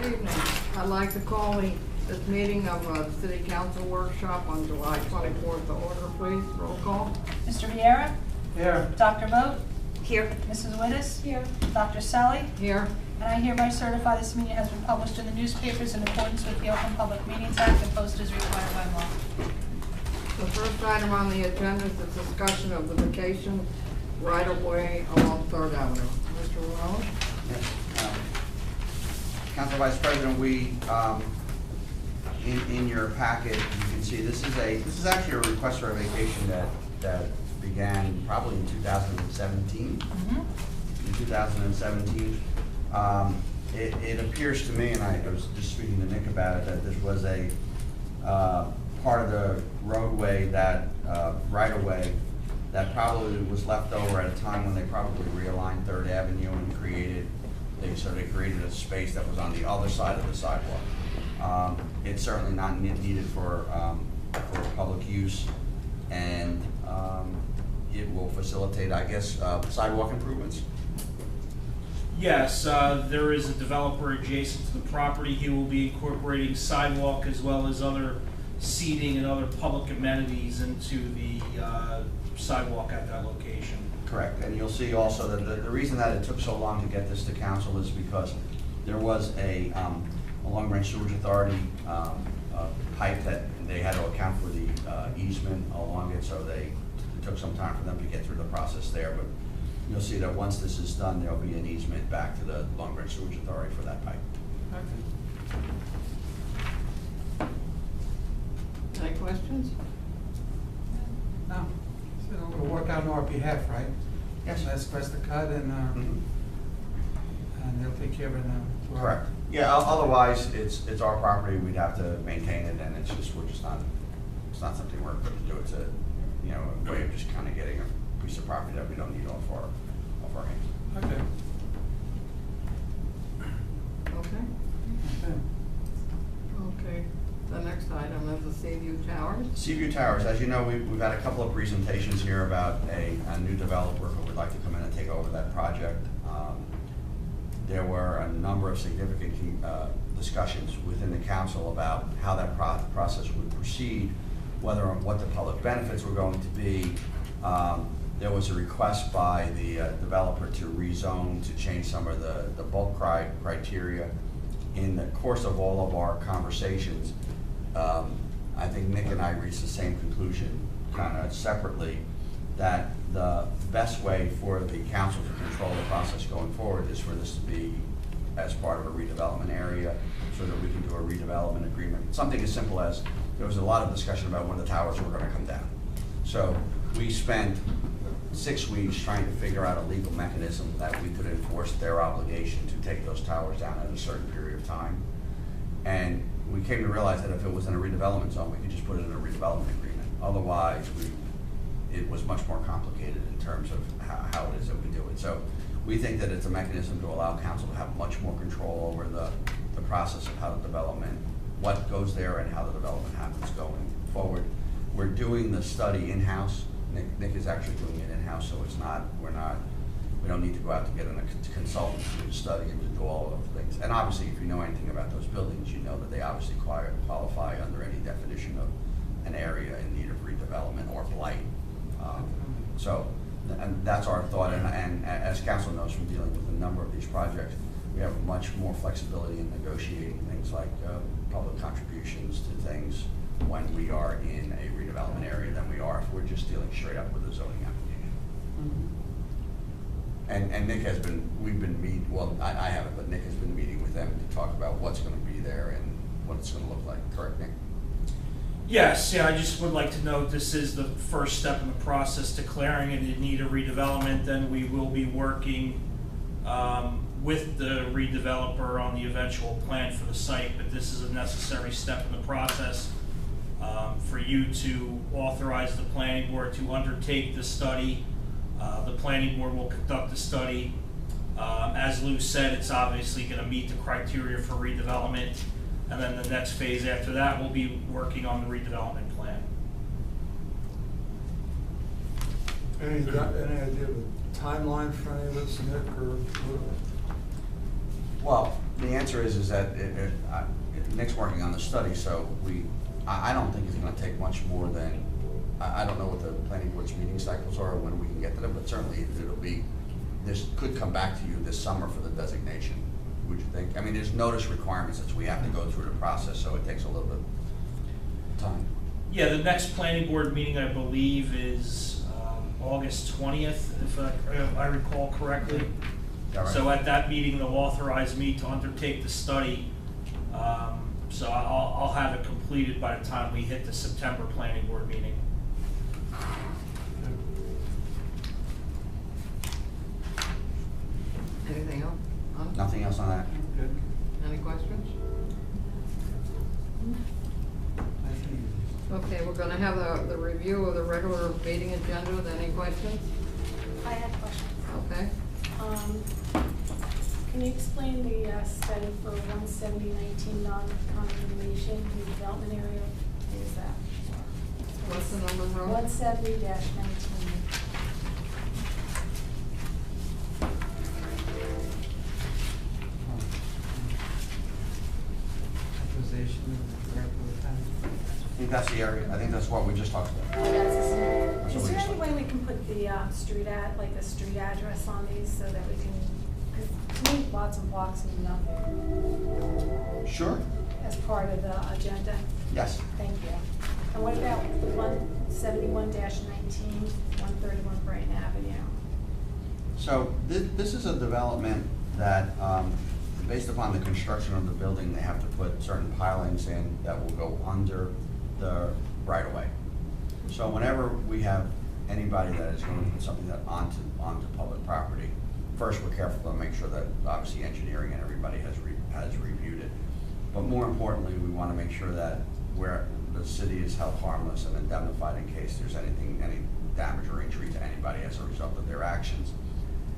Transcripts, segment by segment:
Evening. I'd like to call this meeting of the City Council workshop on July 24th to order, please. Roll call. Mr. Viera? Here. Dr. Vogt? Here. Mrs. Wittes? Here. Dr. Selly? Here. And I hereby certify this meeting has been published in the newspapers in accordance with the Open Public Meetings Act and posted as required by law. The first item on the agenda is the discussion of the vacation right-of-way along 3rd Avenue. Mr. Rowan? Yes. Council Vice President, we, in your packet, you can see this is actually a request for a vacation that began probably in 2017. In 2017, it appears to me, and I was just speaking to Nick about it, that this was a part of the roadway that right-of-way that probably was left over at a time when they probably realigned 3rd Avenue and they created a space that was on the other side of the sidewalk. It's certainly not needed for public use, and it will facilitate, I guess, sidewalk improvements. Yes, there is a developer adjacent to the property. He will be incorporating sidewalk as well as other seating and other public amenities into the sidewalk at that location. Correct, and you'll see also that the reason that it took so long to get this to council is because there was a Long Branch Sewage Authority pipe that they had to account for the easement along it, so it took some time for them to get through the process there. But you'll see that once this is done, there'll be an easement back to the Long Branch Sewage Authority for that pipe. Any questions? No. So it'll work out on our behalf, right? Yes. Let's press the cut and they'll take care of it now. Correct. Yeah, otherwise, it's our property, we'd have to maintain it, and it's not something we're going to do. It's a way of just kind of getting a piece of property that we don't need off our hands. Okay. Okay. Okay. The next item is the Seaview Towers. Seaview Towers, as you know, we've had a couple of presentations here about a new developer who would like to come in and take over that project. There were a number of significant discussions within the council about how that process would proceed, what the public benefits were going to be. There was a request by the developer to rezone, to change some of the bulk criteria. In the course of all of our conversations, I think Nick and I reached the same conclusion, kind of separately, that the best way for the council to control the process going forward is for this to be as part of a redevelopment area, so that we can do a redevelopment agreement. Something as simple as, there was a lot of discussion about when the towers were going to come down. So we spent 6 weeks trying to figure out a legal mechanism that we could enforce their obligation to take those towers down at a certain period of time. And we came to realize that if it was in a redevelopment zone, we could just put it in a redevelopment agreement. Otherwise, it was much more complicated in terms of how it is that we do it. So we think that it's a mechanism to allow council to have much more control over the process of how the development, what goes there and how the development happens going forward. We're doing the study in-house. Nick is actually doing it in-house, so we don't need to go out to get a consultant to do the study and to do all of those things. And obviously, if you know anything about those buildings, you know that they obviously qualify under any definition of an area in need of redevelopment or blight. And that's our thought, and as council knows from dealing with a number of these projects, we have much more flexibility in negotiating things like public contributions to things when we are in a redevelopment area than we are if we're just dealing straight up with a zoning application. And Nick has been, I haven't, but Nick has been meeting with them to talk about what's going to be there and what it's going to look like. Correct, Nick? Yes, yeah, I just would like to note this is the first step in the process, declaring it in need of redevelopment. Then we will be working with the redeveloper on the eventual plan for the site, but this is a necessary step in the process for you to authorize the planning board to undertake the study. The planning board will conduct the study. As Lou said, it's obviously going to meet the criteria for redevelopment. And then the next phase after that, we'll be working on the redevelopment plan. Any idea of a timeline for any of this, Nick, or? Well, The answer is that Nick's working on the study, so I don't think it's gonna take much more than, I don't know what the planning board's meeting cycles are or when we can get to them, but certainly this could come back to you this summer for the designation, would you think? I mean, there's notice requirements that we have to go through the process, so it takes a little bit of time. Yeah, the next planning board meeting, I believe, is August 20th, if I recall correctly. All right. So at that meeting, they'll authorize me to undertake the study. So I'll have it completed by the time we hit the September planning board meeting. Anything else? Huh? Nothing else on that? Good. Any questions? Nice and easy. Okay, we're gonna have the review of the regular meeting agenda. Any questions? I have questions. Okay. Can you explain the study for 17019 non-condemnation redevelopment area? What is that? What's the number, Rose? 170-19. Acquisition of the airport time. I think that's the area, I think that's what we just talked about. Oh, that's a That's small. what Is we there just any way we can put the street address on these so that we can, because to me, lots of blocks mean nothing Sure, as part of the agenda? yes. Thank you. And what about 171-19, 131 Brighton Avenue? So this is a development that, based upon the construction of the building, they have to put certain pilings in that will go under the right-of-way. So whenever we have anybody that is going to put something that onto public property, first, we're careful to make sure that obviously engineering and everybody has reviewed it. But more importantly, we want to make sure that the city is held harmless and indemnified in case there's any damage or injury to anybody as a result of their actions.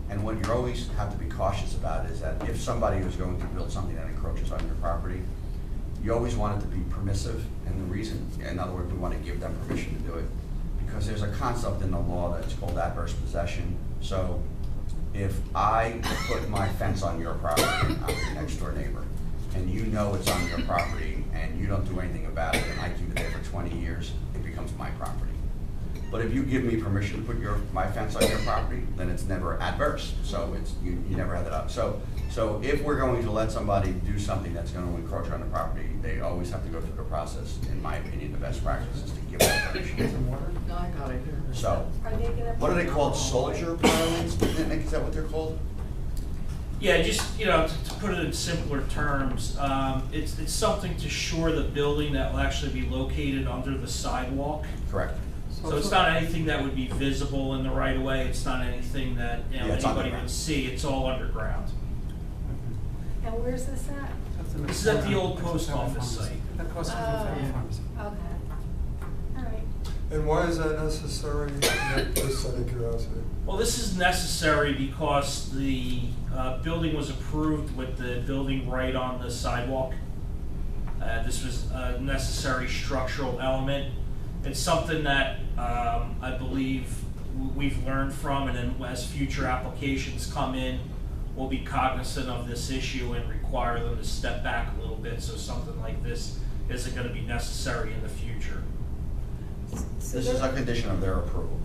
And what you always have to be cautious about is that if somebody is going to build something that encroaches on your property, you always want it to be permissive. And the reason, in other words, we want to give them permission to do it, because there's a concept in the law that's called adverse possession. So if I put my fence on your property, I'm your next door neighbor, and you know it's on your property and you don't do anything about it, and I keep it there for 20 years, it becomes my property. But if you give me permission to put my fence on your property, then it's never adverse. So you never have that up. So if we're going to let somebody do something that's going to encroach on the property, they always have to go through the process. In my opinion, the best practice is to give them permission. Some water? No, I got it here. So, Are they gonna? what are they called? Soldier pilings? Nick, is that what they're called? Yeah, just, to put it in simpler terms, it's something to shore the building that will actually be located under the sidewalk. Correct. So it's not anything that would be visible in the right of way, it's not anything that, Yeah, it's anybody underground. would see, it's all underground. And where's this at? That's in This is at the old that's post in the office pharmacy. site. That costs Oh, $150 pharmacy. okay. All right. And why is that necessary, just out of curiosity? Well, this is necessary because the building was approved with the building right on the sidewalk. This was a necessary structural element. It's something that I believe we've learned from, and then as future applications come in, we'll be cognizant of this issue and require them to step back a little bit so something like this isn't going to be necessary in the future. So This is a condition of their approval.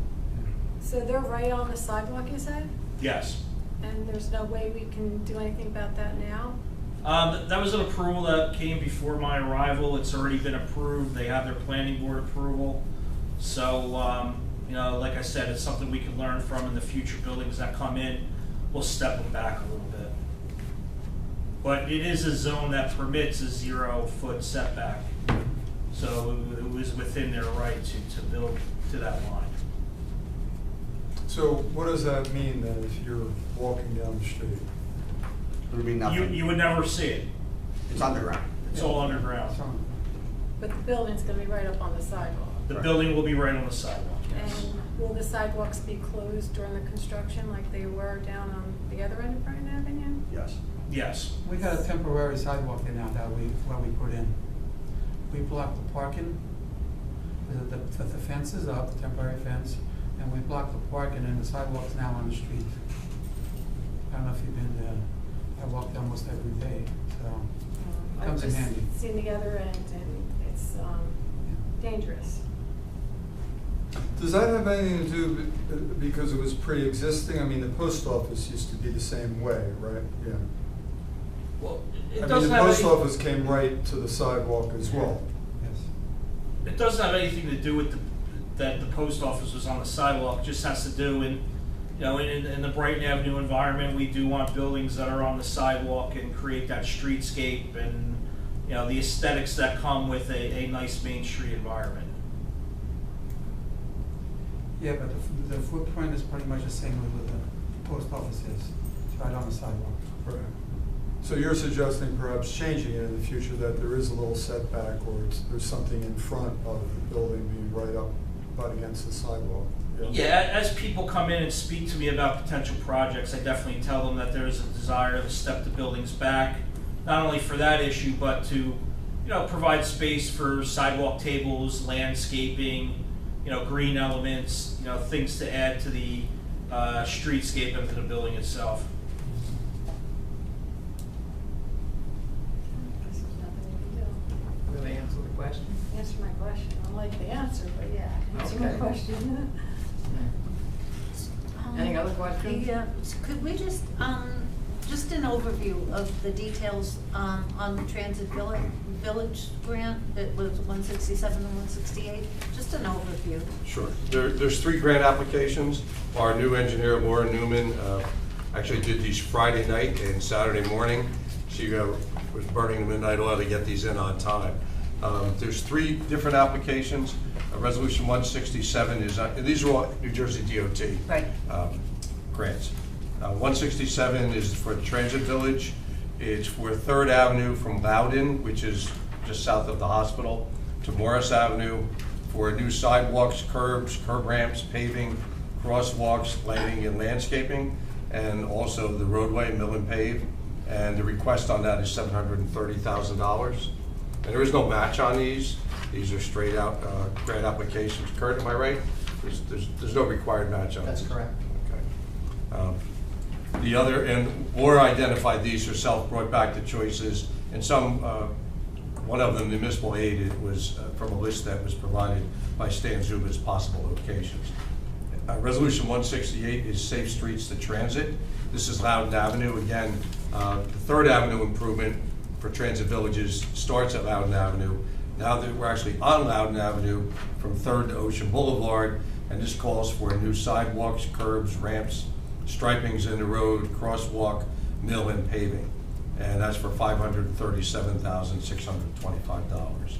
So they're right on the sidewalk, you said? Yes. And there's no way we can do anything about that now? That was an approval that came before my arrival. It's already been approved. They have their planning board approval. So, like I said, it's something we can learn from in the future buildings that come in. We'll step them back a little bit. But it is a zone that permits a 0-foot setback. So it was within their right to build to that line. So what does that mean then if you're walking down the street? It would be nothing. You would never see it. It's underground. It's all underground. But the building's gonna be right up on the sidewalk. The building will be right on the sidewalk. And will the sidewalks be closed during the construction like they were down on the other end of Brighton Avenue? Yes. Yes. We got a temporary sidewalk there now that we put in. We blocked the parking, the fence is up, the temporary fence, and we blocked the parking and the sidewalk's now on the street. I don't know if you've been there. I walk there almost every day, so it comes in I've handy. just seen the other end, and it's dangerous. Does that have anything to do, because it was pre-existing? I mean, the post office used to be the same way, right? Yeah. Well, I it mean, doesn't the have post any, office came right to the sidewalk as well. Yes. it doesn't have anything to do with that the post office was on the sidewalk. It just has to do in the Brighton Avenue environment, we do want buildings that are on the sidewalk and create that streetscape and, the aesthetics that come with a nice Main Street environment. Yeah, but the footprint is pretty much the same as what the post office is. It's right on the sidewalk. Right. So you're suggesting perhaps changing it in the future, that there is a little setback, or there's something in front of the building being right up, but against the sidewalk? Yeah, as people come in and speak to me about potential projects, I definitely tell them that there is a desire to step the buildings back, not only for that issue, but to, provide space for sidewalk tables, landscaping, green elements, things to add to the streetscape and to the building itself. There's nothing we can do. Will they answer the question? Answer my question. I like the answer, but yeah, answer my Okay. question. Any other questions? Yeah, could we just an overview of the details on the Transit Village grant? It was 167 and 168, just an overview. Sure. There's 3 grant applications. Our new engineer, Laura Newman, actually did these Friday night and Saturday morning. She was burning the midnight oil to get these in on time. There's 3 different applications. Resolution 167 is, these are all New Jersey DOT Right. grants. 167 is for the Transit Village. It's for 3rd Avenue from Loudon, which is just south of the hospital, to Morris Avenue, for new sidewalks, curbs, curb ramps, paving, crosswalks, lighting, and landscaping, and also the roadway, mill and pave. And the request on that is $730,000. And there is no match on these. These are straight out grant applications. Kurt, am I right? There's no required match on these. That's correct. Okay. The other, and Laura identified these herself, brought back the choices, and some, one of them, the municipal aid, it was from a list that was provided by Stan Zuba's possible locations. Resolution 168 is Safe Streets to Transit. This is Loudon Avenue. Again, the 3rd Avenue improvement for Transit Villages starts at Loudon Avenue. Now that we're actually on Loudon Avenue from 3rd to Ocean Boulevard, and this calls for new sidewalks, curbs, ramps, stripings in the road, crosswalk, mill, and paving. And that's for $537,625.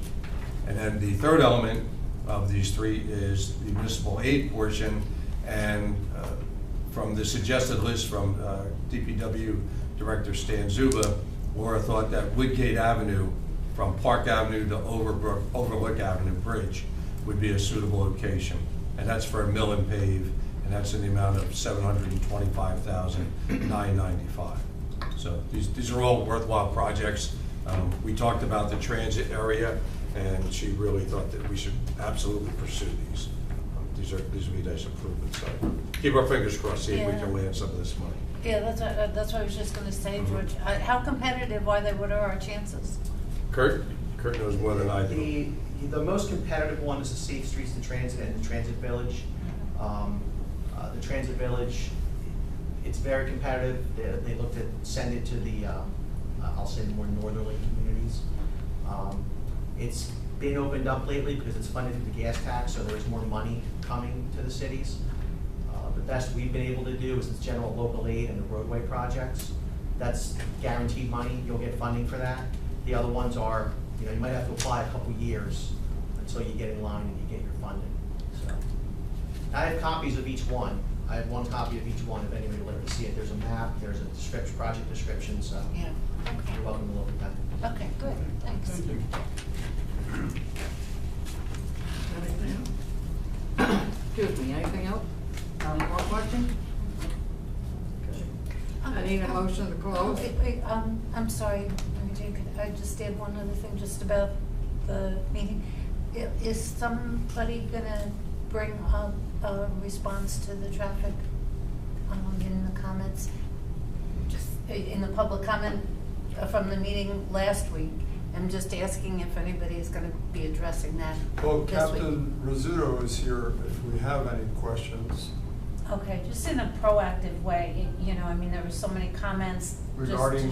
And then the 3rd element of these 3 is the municipal aid portion, and from the suggested list from DPW Director Stan Zuba, Laura thought that Woodgate Avenue from Park Avenue to Overlook Avenue Bridge would be a suitable location. And that's for a mill and pave, and that's in the amount of $725,995. So these are all worthwhile projects. We talked about the transit area, and she really thought that we should absolutely pursue these. These would be nice improvements. So keep our fingers crossed, see if we can land some of this money. Yeah, that's what I was just going to say, George. How competitive are they? What are our chances? Kurt knows more than I do. The most competitive one is the Safe Streets to Transit and the Transit Village. The Transit Village, it's very competitive. They looked at send it to the, I'll say, more northerly communities. It's been opened up lately because it's funded through the gas tax, so there's more money coming to the cities. The best we've been able to do is the general local aid and the roadway projects. That's guaranteed money. You'll get funding for that. The other ones are, you might have to apply a couple years until you get in line and you get your funding. So I have copies of each one. I have one copy of each one if anybody would like to see it. There's a map, there's a project description, so Yeah. Okay. you're welcome to look at that. Okay, good. Thanks. Thank you. Anything else? Excuse me, anything else? More questions? I need a motion to close. Wait, I'm sorry, Mary Jane, could I just add one other thing just about the meeting? Is somebody gonna bring up a response to the traffic in the comments? Just, in the public comment from the meeting last week. I'm just asking if anybody is gonna be addressing that Well, this week. Captain Rizzuto is here if we have any questions. Okay, just in a proactive way, I mean, there were so many comments. just to Regarding-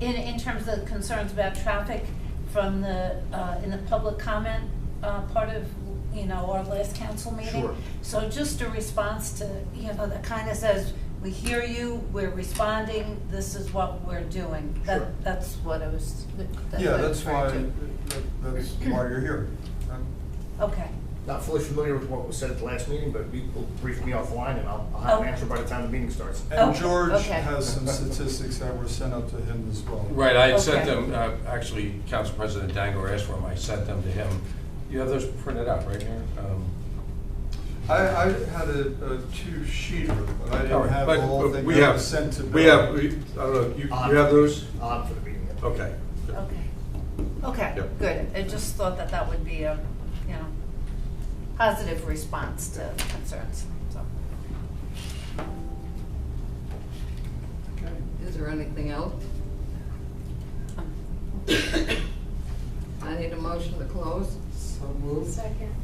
In terms of concerns about traffic from in the public comment, part of, our last council meeting. Sure. So just a response to, that kind of says, we hear you, we're responding, this is what we're doing. Sure. That's what I was, that's Yeah, what I was that's why, referring that's why you're here. to. Okay, Not fully familiar with what was said at the last meeting, but will brief me offline and I'll have an Okay. answer by the time the meeting starts. And Okay, George okay. has some statistics that were sent up to him as well. Right, I had sent Okay. them, actually, Council President Dango asked for them, I sent them to him. You have those printed out, right, Mayor? I had a two-sheeter, but I All didn't right, have but the whole thing we that have- was sent to Bill. We have, I don't know, you have those? On for the meeting. yeah. Okay. good. okay, Yep. good. I just thought that would be a, positive response to concerns, so. Okay. Is there anything else? I need a motion to close. So moved. Second.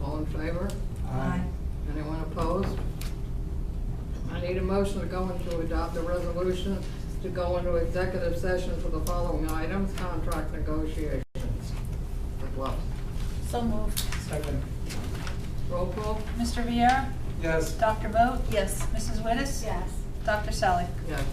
All in favor? Aye. Anyone opposed? I need a motion to go into adopt a resolution to go into executive session for the following items: contract negotiations. Well, So moved. Second. roll call? Mr. Viera? Yes. Dr. Vogt? Yes. Mrs. Wittes? Yes. Dr. Sally? Yes.